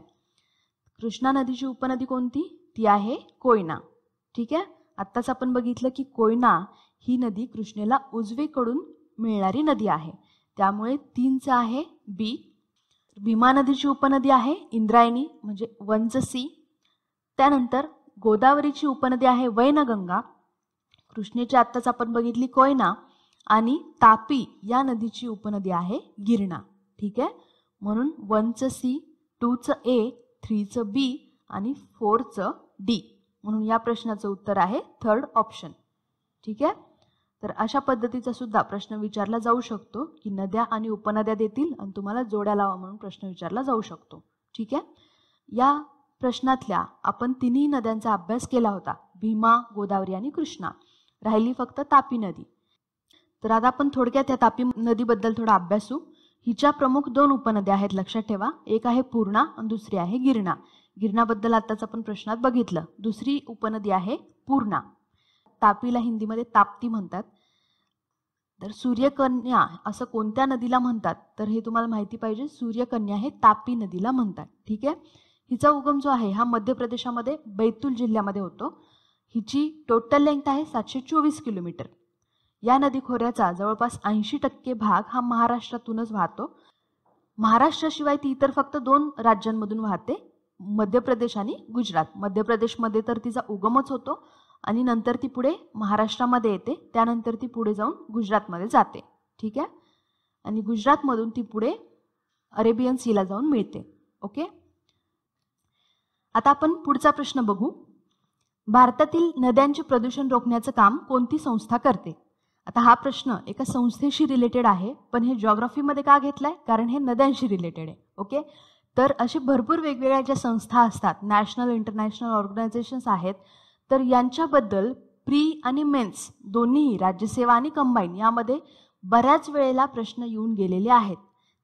कृष्णा नदीची उपनदी कोणती? ती आहे कोयना. ठीक आहे, आत्ताच आपण बघितलं की कोयना ही नदी कृष्णेला उजवीकडून मिळणारी नदी आहे, त्यामुळे 3चं आहे बी. भीमा नदीची उपनदी आहे इंद्रायणी, म्हणजे 1चं सी. त्यानंतर गोदावरीची उपनदी आहे वैनगंगा, कृष्णेची आत्ताच आपण बघितली कोयना, आणि तापी या नदीची उपनदी आहे गिरणा. ठीक आहे, म्हणून 1चं सी, 2चं ए, 3चं बी आणि 4चं डी. म्हणून या प्रश्नाचं उत्तर आहे थर्ड ऑप्शन. ठीक आहे, तर अशा पद्धतीचा सुद्धा प्रश्न विचारला जाऊ शकतो की नद्या आणि उपनद्या देतील आणि तुम्हाला जोड्या लावा म्हणून प्रश्न विचारला जाऊ शकतो. ठीक आहे, या प्रश्नातल्या आपण तिन्ही नद्यांचा अभ्यास केला होता, भीमा, गोदावरी आणि कृष्णा. राहिली फक्त तापी नदी. तर आता आपण थोडक्यात या तापी नदीबद्दल थोडा अभ्यासू. हिच्या प्रमुख 2 उपनद्या आहेत, लक्षात ठेवा. एक आहे पूर्णा आणि दुसरी आहे गिरणा. गिरणाबद्दल आत्ताच आपण प्रश्नात बघितलं. दुसरी उपनदी आहे पूर्णा. तापीला हिंदीमध्ये ताप्ती म्हणतात. तर सूर्यकन्या असं कोणत्या नदीला म्हणतात तर हे तुम्हाला माहिती पाहिजे. सूर्यकन्या हे तापी नदीला म्हणतात. ठीक आहे, हिचा उगम जो आहे हा मध्य प्रदेशामध्ये बैतूल जिल्ह्यामध्ये होतो. हिची टोटल लेंथ आहे 724 किलोमीटर. या नदी खोऱ्याचा जवळपास 80% भाग हा महाराष्ट्रातूनच वाहतो. महाराष्ट्राशिवाय ती इतर फक्त 2 राज्यांमधून वाहते, मध्य प्रदेश आणि गुजरात. मध्य प्रदेशमध्ये तर तिचा उगमच होतो आणि नंतर ती पुढे महाराष्ट्रामध्ये येते, त्यानंतर ती पुढे जाऊन गुजरातमध्ये जाते. ठीक आहे, आणि गुजरातमधून ती पुढे अरेबियन सीला जाऊन मिळते. ओके, आता आपण पुढचा प्रश्न बघू. भारतातील नद्यांचे प्रदूषण रोखण्याचं काम कोणती संस्था करते? आता हा प्रश्न एका संस्थेशी रिलेटेड आहे, पण हे जिओग्राफीमध्ये का घेतलाय? कारण हे नद्यांशी रिलेटेड आहे. ओके, तर असे भरपूर वेगवेगळ्या ज्या संस्था असतात, नॅशनल इंटरनॅशनल ऑर्गनायझेशन्स आहेत, तर यांच्याबद्दल प्री आणि मेन्स दोन्ही राज्यसेवा आणि कंबाईन यामध्ये बऱ्याच वेळेला प्रश्न येऊन गेलेले आहेत.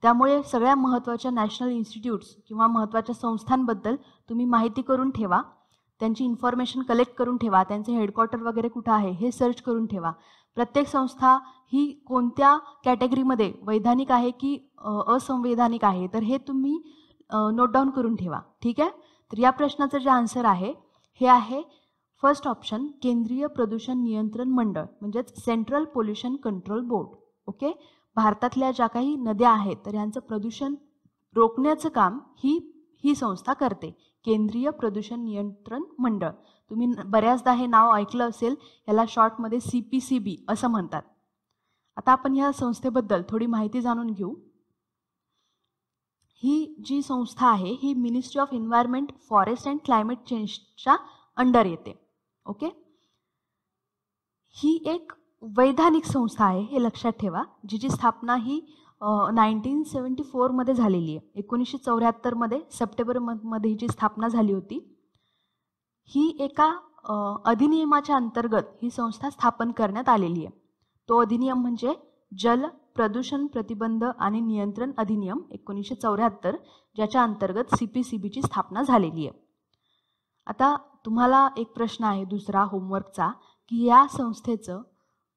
त्यामुळे सगळ्या महत्त्वाच्या नॅशनल इन्स्टिट्यूट्स किंवा महत्त्वाच्या संस्थांबद्दल तुम्ही माहिती करून ठेवा, त्यांची इन्फॉर्मेशन कलेक्ट करून ठेवा, त्यांचे हेडक्वार्टर वगैरे कुठं आहे हे सर्च करून ठेवा. प्रत्येक संस्था ही कोणत्या कॅटेगरीमध्ये वैधानिक आहे की असंवैधानिक आहे तर हे तुम्ही नोट डाऊन करून ठेवा. ठीक आहे, तर या प्रश्नाचं जे आन्सर आहे हे आहे फर्स्ट ऑप्शन, केंद्रीय प्रदूषण नियंत्रण मंडळ, म्हणजेच central pollution control board. Okay, भारतातल्या ज्या काही नद्या आहेत तर यांचं प्रदूषण रोखण्याचं काम ही संस्था करते, केंद्रीय प्रदूषण नियंत्रण मंडळ. तुम्ही बऱ्याचदा हे नाव ऐकलं असेल, याला शॉर्टमध्ये CPCB असं म्हणतात. आता आपण या संस्थेबद्दल थोडी माहिती जाणून घेऊ. ही जी संस्था आहे ही ministry of environment, forest and climate चेंजच्या अंडर येते. ओके, ही एक वैधानिक संस्था आहे हे लक्षात ठेवा, जिची स्थापना ही 1974 मध्ये झालेली आहे. 1974 मध्ये सप्टेंबर मध्ये हिची स्थापना झाली होती. ही एका अधिनियमाच्या अंतर्गत ही संस्था स्थापन करण्यात आलेली आहे. तो अधिनियम म्हणजे जल प्रदूषण प्रतिबंध आणि नियंत्रण अधिनियम 1974, ज्याच्या अंतर्गत CPCBची स्थापना झालेली आहे. आता तुम्हाला एक प्रश्न आहे दुसरा होमवर्कचा, की या संस्थेचं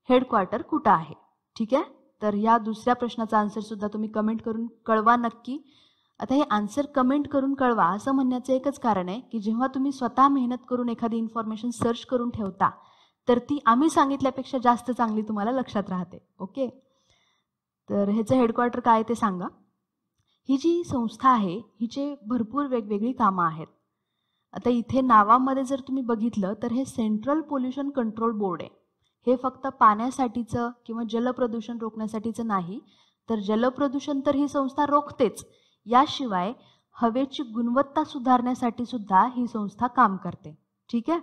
हेडक्वार्टर कुठं आहे. ठीक आहे, तर या दुसऱ्या प्रश्नाचा आन्सर सुद्धा तुम्ही कमेंट करून कळवा नक्की. आता हे आन्सर कमेंट करून कळवा असं म्हणण्याचं एकच कारण आहे की जेव्हा तुम्ही स्वतः मेहनत करून एखादी इन्फॉर्मेशन सर्च करून ठेवता तर ती आम्ही सांगितल्यापेक्षा जास्त चांगली तुम्हाला लक्षात राहते. ओके, तर ह्याचं हेडक्वार्टर काय ते सांगा. ही जी संस्था आहे हिचे भरपूर वेगवेगळी कामं आहेत. आता इथे नावामध्ये जर तुम्ही बघितलं तर हे सेंट्रल पोल्युशन कंट्रोल बोर्ड आहे. हे फक्त पाण्यासाठीचं किंवा जलप्रदूषण रोखण्यासाठीचं नाही, तर जलप्रदूषण तर ही संस्था रोखतेच, याशिवाय हवेची गुणवत्ता सुधारण्यासाठी सुद्धा ही संस्था काम करते. ठीक आहे,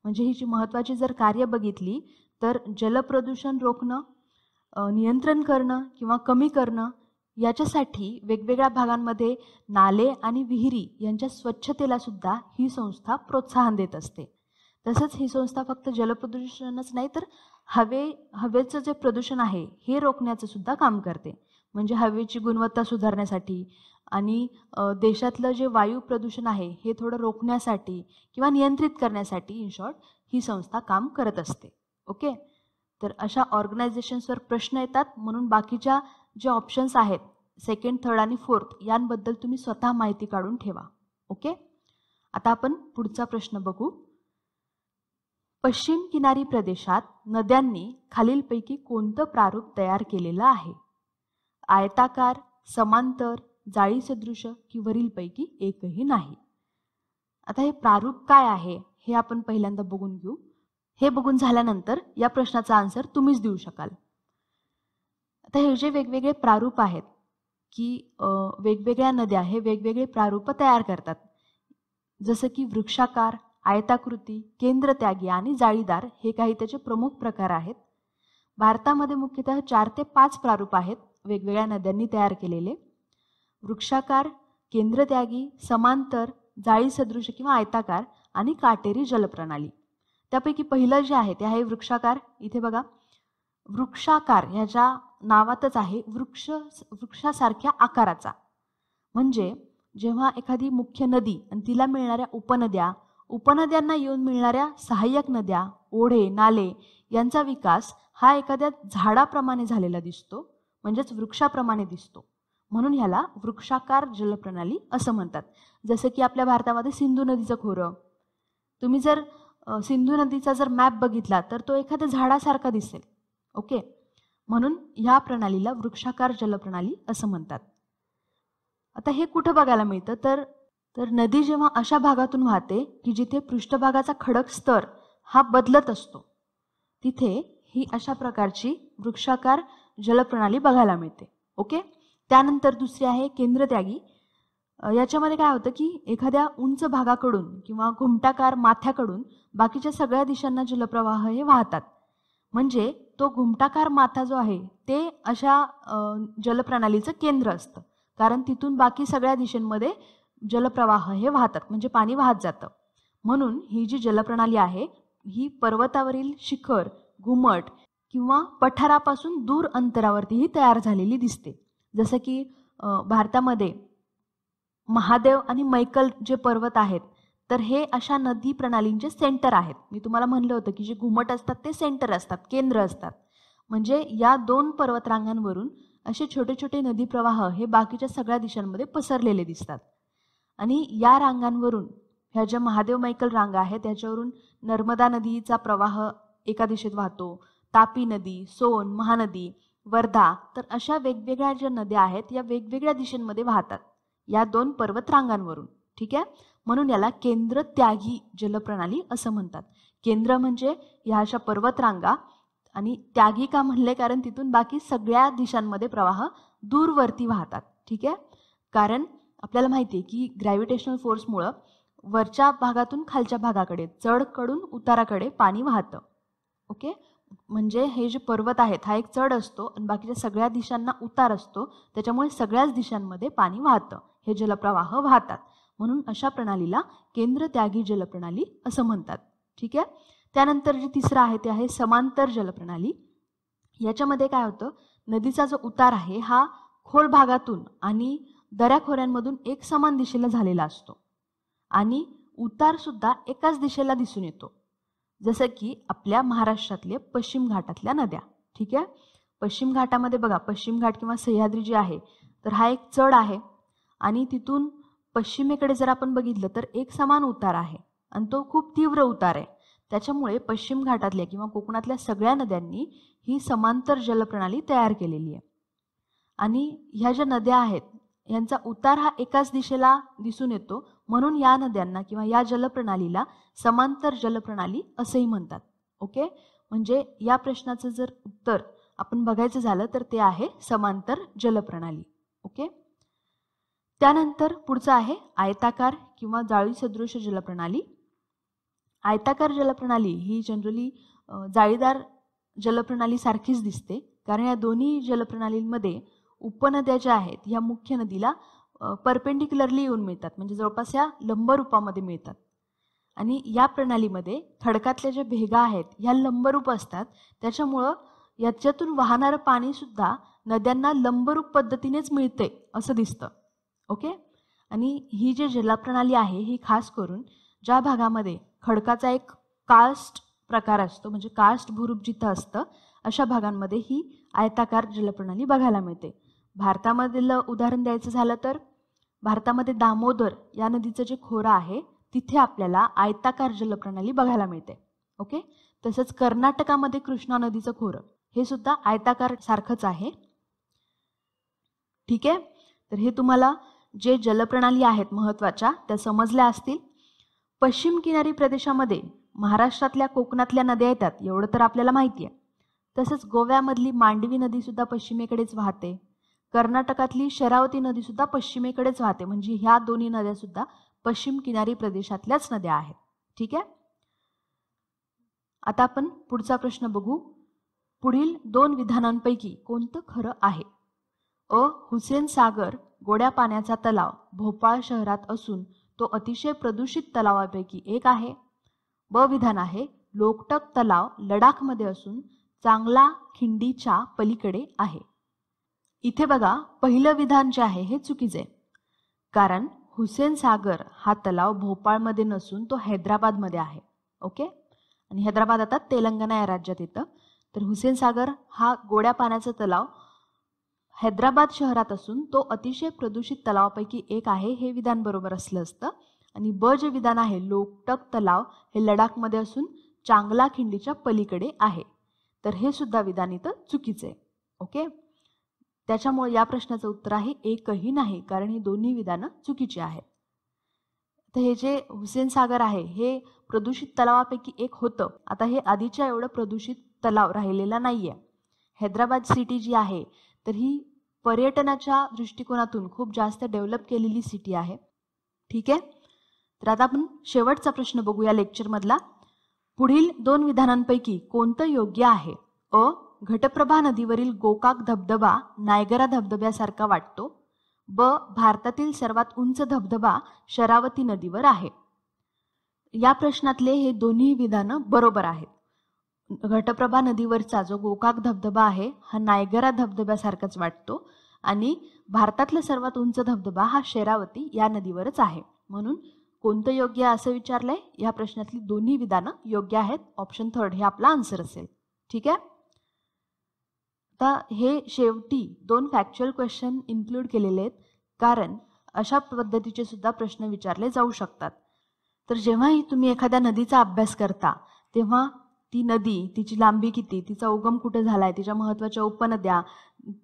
म्हणजे हिची महत्त्वाची जर कार्य बघितली तर जलप्रदूषण रोखणं, नियंत्रण करणं किंवा कमी करणं, याच्यासाठी वेगवेगळ्या भागांमध्ये नाले आणि विहिरी यांच्या स्वच्छतेला सुद्धा ही संस्था प्रोत्साहन देत असते. तसंच ही संस्था फक्त जलप्रदूषणच नाही तर हवेचं जे प्रदूषण आहे हे रोखण्याचं सुद्धा काम करते. म्हणजे हवेची गुणवत्ता सुधारण्यासाठी आणि देशातलं जे वायू प्रदूषण आहे हे थोडं रोखण्यासाठी किंवा नियंत्रित करण्यासाठी इन शॉर्ट ही संस्था काम करत असते. ओके, तर अशा ऑर्गनायझेशन्सवर प्रश्न येतात, म्हणून बाकीच्या जे ऑप्शन्स आहेत सेकंड, थर्ड आणि फोर्थ यांबद्दल तुम्ही स्वतः माहिती काढून ठेवा. ओके, आता आपण पुढचा प्रश्न बघू. पश्चिम किनारी प्रदेशात नद्यांनी खालीलपैकी कोणतं प्रारूप तयार केलेलं आहे? आयताकार, समांतर, जाळी सदृश की वरीलपैकी एकही नाही. आता हे प्रारूप काय आहे हे आपण पहिल्यांदा बघून घेऊ. हे बघून झाल्यानंतर या प्रश्नाचा आन्सर तुम्हीच देऊ शकाल. आता हे जे वेगवेगळे प्रारूप आहेत की वेगवेगळ्या नद्या हे वेगवेगळे प्रारूप तयार करतात, जसं की वृक्षाकार, आयताकृती, केंद्रत्यागी आणि जाळीदार हे काही त्याचे प्रमुख प्रकार आहेत. भारतामध्ये मुख्यतः 4 ते 5 प्रारूप आहेत वेगवेगळ्या नद्यांनी तयार केलेले. वृक्षाकार, केंद्रत्यागी, समांतर, जाळी सदृश किंवा आयताकार आणि काटेरी जलप्रणाली. त्यापैकी पहिलं जे आहे ते आहे वृक्षाकार. इथे बघा, वृक्षाकार ह्याच्या नावातच आहे वृक्षासारख्या आकाराचा. म्हणजे जेव्हा एखादी मुख्य नदी आणि तिला मिळणाऱ्या उपनद्यांना येऊन मिळणाऱ्या सहाय्यक नद्या, ओढे, नाले यांचा विकास हा एखाद्या झाडाप्रमाणे झालेला दिसतो, म्हणजेच वृक्षाप्रमाणे दिसतो, म्हणून ह्याला वृक्षाकार जलप्रणाली असं म्हणतात. जसं की आपल्या भारतामध्ये सिंधू नदीचं खोरं, तुम्ही जर सिंधू नदीचा जर मॅप बघितला तर तो एखाद्या झाडासारखा दिसेल. ओके, म्हणून ह्या प्रणालीला वृक्षाकार जलप्रणाली असं म्हणतात. आता हे कुठं बघायला मिळतं तर नदी जेव्हा अशा भागातून वाहते की जिथे पृष्ठभागाचा खडक स्तर हा बदलत असतो, तिथे ही अशा प्रकारची वृक्षाकार जलप्रणाली बघायला मिळते. ओके, त्यानंतर दुसरी आहे केंद्रत्यागी. याच्यामध्ये काय होतं की एखाद्या उंच भागाकडून किंवा घुमटाकार माथ्याकडून बाकीच्या सगळ्या दिशांना जलप्रवाह हे वाहतात. म्हणजे तो घुमटाकार माथा जो आहे ते अशा जलप्रणालीचं केंद्र असतं, कारण तिथून बाकी सगळ्या दिशांमध्ये जलप्रवाह हे वाहतात, म्हणजे पाणी वाहत जातं. म्हणून ही जी जलप्रणाली आहे ही पर्वतावरील शिखर, घुमट किंवा पठारापासून दूर अंतरावरतीही तयार झालेली दिसते. जसं की भारतामध्ये महादेव आणि मैकल जे पर्वत आहेत तर हे अशा नदी प्रणालींचे सेंटर आहेत. मी तुम्हाला म्हणलं होतं की जे घुमट असतात ते सेंटर असतात, केंद्र असतात. म्हणजे या 2 पर्वतरांगांवरून असे छोटे छोटे नदी प्रवाह हे बाकीच्या सगळ्या दिशांमध्ये पसरलेले दिसतात. आणि या रांगांवरून ह्या ज्या महादेव मैकल रांगा आहेत त्याच्यावरून नर्मदा नदीचा प्रवाह एका दिशेत वाहतो, तापी नदी, सोन, महानदी, वर्धा, तर अशा वेगवेगळ्या ज्या नद्या आहेत या वेगवेगळ्या दिशांमध्ये वाहतात या 2 पर्वतरांगांवरून. ठीक आहे, म्हणून याला केंद्रत्यागी जलप्रणाली असं म्हणतात. केंद्र म्हणजे ह्या अशा पर्वतरांगा आणि त्यागी का म्हणले, कारण तिथून बाकी सगळ्या दिशांमध्ये प्रवाह दूरवरती वाहतात. ठीक आहे, कारण आपल्याला माहिती आहे की ग्रॅव्हिटेशनल फोर्समुळं वरच्या भागातून खालच्या भागाकडे, चढकडून उताराकडे पाणी वाहतं. ओके, म्हणजे हे जे पर्वत आहेत हा एक चढ असतो आणि बाकीच्या सगळ्या दिशांना उतार असतो, त्याच्यामुळे सगळ्याच दिशांमध्ये पाणी वाहतं, हे जलप्रवाह वाहतात. म्हणून अशा प्रणालीला केंद्र त्यागी जलप्रणाली असं म्हणतात. ठीक आहे, त्यानंतर जे तिसरं आहे ते आहे समांतर जलप्रणाली. याच्यामध्ये काय होतं, नदीचा जो उतार आहे हा खोल भागातून आणि दऱ्याखोऱ्यांमधून एक समान दिशेला झालेला असतो आणि उतार सुद्धा एकाच दिशेला दिसून येतो, जसं की आपल्या महाराष्ट्रातले पश्चिम घाटातल्या नद्या. ठीक आहे, पश्चिम घाटामध्ये बघा, पश्चिम घाट किंवा सह्याद्री जी आहे तर हा एक चढ आहे आणि तिथून पश्चिमेकडे जर आपण बघितलं तर एक समान उतार आहे आणि तो खूप तीव्र उतार आहे. त्याच्यामुळे पश्चिम घाटातल्या किंवा कोकणातल्या सगळ्या नद्यांनी ही समांतर जलप्रणाली तयार केलेली आहे. आणि ह्या ज्या नद्या आहेत यांचा उतार हा एकाच दिशेला दिसून येतो, म्हणून या नद्यांना किंवा या जलप्रणालीला समांतर जलप्रणाली असेही म्हणतात. ओके, म्हणजे या प्रश्नाचं जर उत्तर आपण बघायचं झालं तर ते आहे समांतर जलप्रणाली. ओके, त्यानंतर पुढचं आहे आयताकार किंवा जाळी सदृश जलप्रणाली. आयताकार जलप्रणाली ही जनरली जाळीदार जलप्रणाली सारखीच दिसते, कारण या दोन्ही जलप्रणालींमध्ये उपनद्या ज्या आहेत ह्या मुख्य नदीला परपेंडिक्युलरली येऊन मिळतात, म्हणजे जवळपास या लंबरूपामध्ये मिळतात. आणि या प्रणालीमध्ये खडकातल्या ज्या भेगा आहेत ह्या लंबरूप असतात, त्याच्यामुळं याच्यातून वाहणारं पाणीसुद्धा नद्यांना लंबरूप पद्धतीनेच मिळते असं दिसतं. ओके, आणि ही जी जलप्रणाली आहे ही खास करून ज्या भागामध्ये खडकाचा एक कास्ट प्रकार असतो, म्हणजे कास्ट भूरूप जिथं असतं अशा भागांमध्ये ही आयताकार जलप्रणाली बघायला मिळते. भारतामधील उदाहरण द्यायचं झालं तर भारतामध्ये दामोदर या नदीचं जे खोरं आहे तिथे आपल्याला आयताकार जलप्रणाली बघायला मिळते. ओके, तसंच कर्नाटकामध्ये कृष्णा नदीचं खोरं हे सुद्धा आयताकार सारखंच आहे. ठीक आहे, तर हे तुम्हाला जे जलप्रणाली आहेत महत्त्वाच्या त्या समजल्या असतील. पश्चिम किनारी प्रदेशामध्ये महाराष्ट्रातल्या कोकणातल्या नद्या येतात एवढं तर आपल्याला माहिती आहे. तसंच गोव्यामधली मांडवी नदीसुद्धा पश्चिमेकडेच वाहते. कर्नाटकातली शरावती नदीसुद्धा पश्चिमेकडेच वाहते, म्हणजे ह्या दोन्ही नद्यासुद्धा पश्चिम किनारी प्रदेशातल्याच नद्या आहेत. ठीक आहे, आता आपण पुढचा प्रश्न बघू. पुढील दोन विधानांपैकी कोणतं खरं आहे? अ. हुसेन सागर गोड्या पाण्याचा तलाव भोपाळ शहरात असून तो अतिशय प्रदूषित तलावापैकी एक आहे. ब. विधान आहे लोकटक तलाव लडाखमध्ये असून चांगला खिंडीच्या पलीकडे आहे. इथे बघा, पहिलं विधान जे आहे हे चुकीचे आहे, कारण हुसेन सागर हा तलाव भोपाळमध्ये नसून तो हैदराबादमध्ये आहे. ओके, आणि हैदराबाद आता तेलंगणा या राज्यात येतं. तर हुसेन सागर हा गोड्या पाण्याचा तलाव हैदराबाद शहरात असून तो अतिशय प्रदूषित तलावापैकी एक आहे, हे विधान बरोबर असलं असतं. आणि ब जे विधान आहे लोकटक तलाव हे लडाखमध्ये असून चांगला खिंडीच्या पलीकडे आहे, तर हे सुद्धा विधान इथं चुकीचे आहे. ओके, त्याच्यामुळे या प्रश्नाचं उत्तर आहे एकही नाही, कारण ही दोन्ही विधानं चुकीची आहेत. तर हे जे हुसेन सागर आहे हे प्रदूषित तलावापैकी एक होतं. आता हे आधीच्या एवढं प्रदूषित तलाव राहिलेला नाही आहे. हैदराबाद सिटी जी आहे तर ही पर्यटनाच्या दृष्टिकोनातून खूप जास्त डेव्हलप केलेली सिटी आहे. ठीक आहे, तर आता आपण शेवटचा प्रश्न बघूया लेक्चरमधला. पुढील दोन विधानांपैकी कोणतं योग्य आहे? अ. घटप्रभा नदीवरील गोकाक धबधबा नायगरा धबधब्यासारखा वाटतो. ब. भारतातील सर्वात उंच धबधबा शरावती नदीवर आहे. या प्रश्नातले हे दोन्ही विधानं बरोबर आहेत. घटप्रभा नदीवरचा जो गोकाक धबधबा आहे हा नायगरा धबधब्यासारखाच वाटतो आणि भारतातला सर्वात उंच धबधबा हा शरावती या नदीवरच आहे. म्हणून कोणतं योग्य असं विचारलंय, या प्रश्नातली दोन्ही विधानं योग्य आहेत. ऑप्शन 3 हे आपला आन्सर असेल. ठीक आहे, आता हे शेवटी दोन फॅक्च्युअल क्वेश्चन इन्क्लूड केलेले आहेत, कारण अशा पद्धतीचे सुद्धा प्रश्न विचारले जाऊ शकतात. तर जेव्हाही तुम्ही एखाद्या नदीचा अभ्यास करता तेव्हा ती नदी, तिची लांबी किती, तिचा उगम कुठे झालाय, तिच्या महत्त्वाच्या उपनद्या,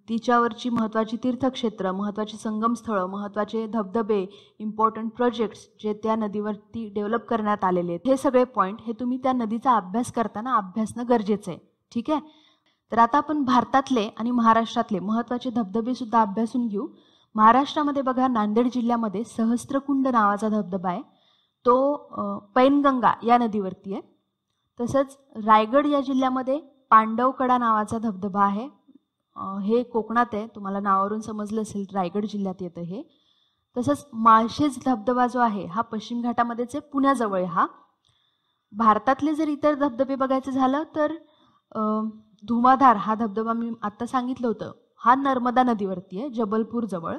तिच्यावरची महत्त्वाची तीर्थक्षेत्र, महत्त्वाची संगमस्थळं, महत्त्वाचे धबधबे, इम्पॉर्टंट प्रोजेक्ट्स जे त्या नदीवरती डेव्हलप करण्यात आलेले आहेत, हे सगळे पॉईंट हे तुम्ही त्या नदीचा अभ्यास करताना अभ्यासणं गरजेचं आहे. ठीक आहे. तर आता आपण भारतातले आणि महाराष्ट्रातले महत्त्वाचे धबधबे सुद्धा अभ्यासून घेऊ. महाराष्ट्रामध्ये बघा, नांदेड जिल्ह्यामध्ये सहस्त्रकुंड नावाचा धबधबा आहे. तो पैनगंगा या नदीवरती आहे. तसंच रायगड या जिल्ह्यामध्ये पांडवकडा नावाचा धबधबा आहे. हे कोकणात आहे, तुम्हाला नावावरून समजलं असेल, रायगड जिल्ह्यात येतं हे. तसंच माळशेज धबधबा जो आहे हा पश्चिम घाटामध्येच आहे, पुण्याजवळ आहे हा. भारतातले जर इतर धबधबे बघायचं झालं तर धुमाधार हा धबधबा मी आत्ता सांगितलं होतं, हा नर्मदा नदीवरती आहे, जबलपूर जवळ.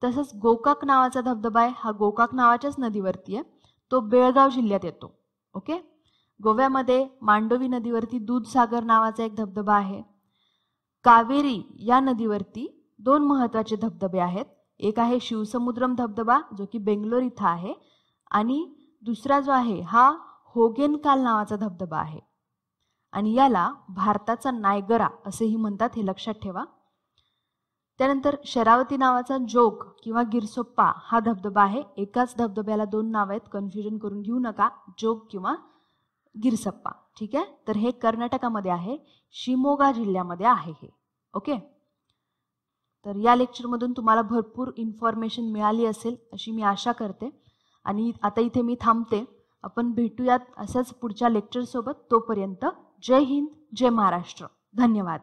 तसंच गोकाक नावाचा धबधबा आहे, हा गोकाक नावाच्याच नदीवरती आहे, तो बेळगाव जिल्ह्यात येतो. ओके. गोव्यामध्ये मांडोवी नदीवरती दूधसागर नावाचा एक धबधबा आहे. कावेरी या नदीवरती 2 महत्त्वाचे धबधबे आहेत. एक आहे शिवसमुद्रम धबधबा जो की बेंगलोर इथं आहे, आणि दुसरा जो आहे हा होगेनकाल नावाचा धबधबा आहे, आणि याला भारताचा नायगरा असेही म्हणतात, हे लक्षात ठेवा. त्यानंतर शरावती नावाचा जोग किंवा गिरसोप्पा हा धबधबा आहे. एकाच धबधब्याला 2 नाव आहेत, कन्फ्युजन करून घेऊ नका, जोग किंवा गिरसप्पा. ठीक आहे. तर हे कर्नाटकामध्ये आहे, शिमोगा जिल्ह्यामध्ये आहे हे. ओके. तर या लेक्चरमधून तुम्हाला भरपूर इन्फॉर्मेशन मिळाली असेल अशी मी आशा करते, आणि आता इथे मी थांबते. आपण भेटूयात असंच पुढच्या लेक्चरसोबत. तोपर्यंत जय हिंद, जय महाराष्ट्र. धन्यवाद.